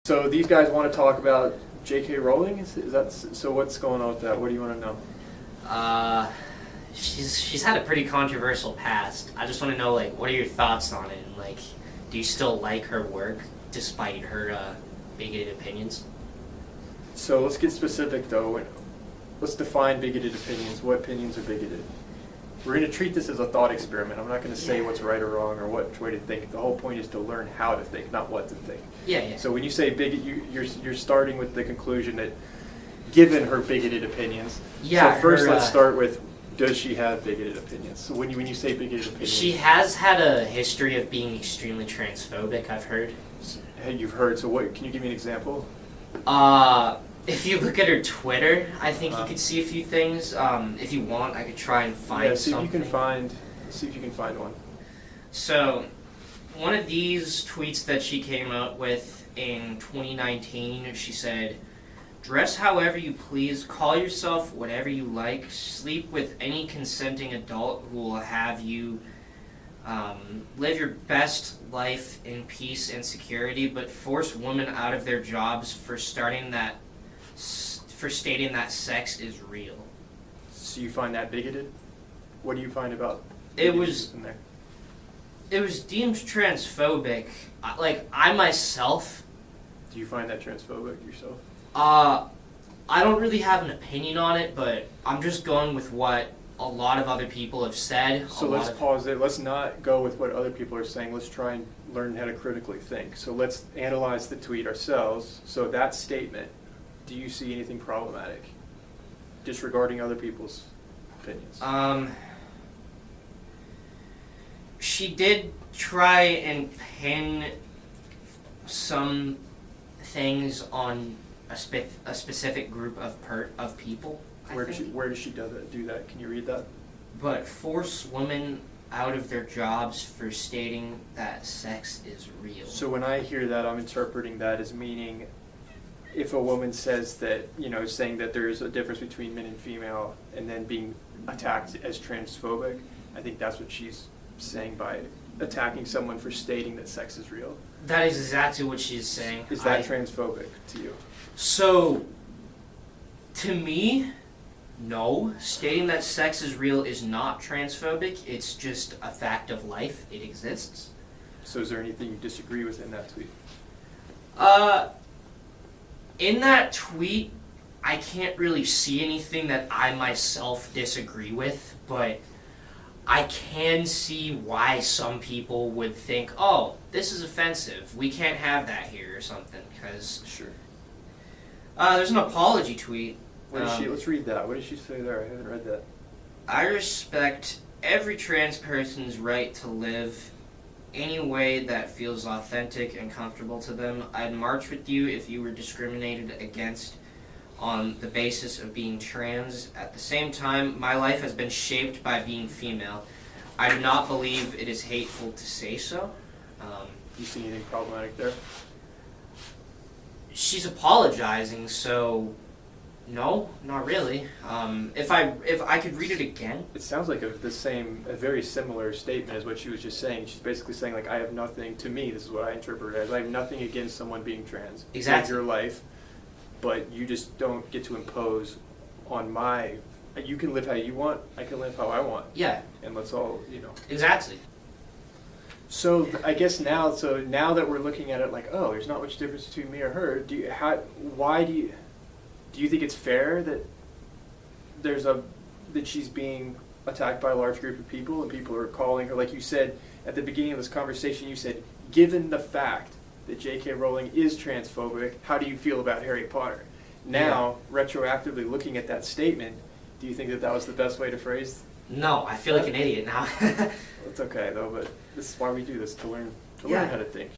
So these guys want to talk about J.K. Rowling? Is that so? What's going on with that? What do you want to know? She's had a pretty controversial past. I just want to know, like, what are your thoughts on it? And, like, do you still like her work despite her bigoted opinions? So let's get specific, though. Let's define bigoted opinions. What opinions are bigoted? We're going to treat this as a thought experiment. I'm not going to say what's right or wrong or what way to think. The whole point is to learn how to think, not what to think. Yeah. So when you say bigot, you're starting with the conclusion that, given her bigoted opinions. Yeah. So first, let's start with, does she have bigoted opinions? So when you say bigoted opinions, she has had a history of being extremely transphobic, I've heard. You've heard. So what? Can you give me an example? If you look at her Twitter, I think you could see a few things. If you want, I could try and find see something. See if you can find one. So, one of these tweets that she came out with in 2019, she said, "Dress however you please, call yourself whatever you like, sleep with any consenting adult who will have you live your best life in peace and security, but force women out of their jobs for stating that sex is real." So you find that bigoted? What do you find about it was in there? It was deemed transphobic. I myself. Do you find that transphobic yourself? I don't really have an opinion on it, but I'm just going with what a lot of other people have said. So let's pause it. Let's not go with what other people are saying. Let's try and learn how to critically think. So let's analyze the tweet ourselves. So that statement, do you see anything problematic, disregarding other people's opinions? She did try and pin some things on a specific group of people. Where does she do that? Can you read that? But force women out of their jobs for stating that sex is real. So when I hear that, I'm interpreting that as meaning, if a woman says that, saying that there's a difference between men and female, and then being attacked as transphobic, I think that's what she's saying by attacking someone for stating that sex is real. That is exactly what she's saying. Is that transphobic to you? So, to me, no. Stating that sex is real is not transphobic. It's just a fact of life. It exists. So is there anything you disagree with in that tweet? In that tweet, I can't really see anything that I myself disagree with, but I can see why some people would think, oh, this is offensive. We can't have that here or something, because... Sure. There's an apology tweet. Let's read that. What did she say there? I haven't read that. "I respect every trans person's right to live any way that feels authentic and comfortable to them. I'd march with you if you were discriminated against on the basis of being trans. At the same time, my life has been shaped by being female. I do not believe it is hateful to say so." You see anything problematic there? She's apologizing, so no, not really. If I could read it again. It sounds like a very similar statement as what she was just saying. She's basically saying, like, I have nothing, to me, this is what I interpret it as, I have nothing against someone being trans. Exactly. It's your life, but you just don't get to impose on you can live how you want, I can live how I want. Yeah. And let's all, Exactly. So I guess now that we're looking at it like, oh, there's not much difference between me or her, do you think it's fair that that she's being attacked by a large group of people and people are calling her, like you said at the beginning of this conversation, you said, given the fact that J.K. Rowling is transphobic, how do you feel about Harry Potter? Now, retroactively looking at that statement, do you think that was the best way to phrase? No, I feel like an idiot now. It's okay though, but this is why we do this, to learn how to think.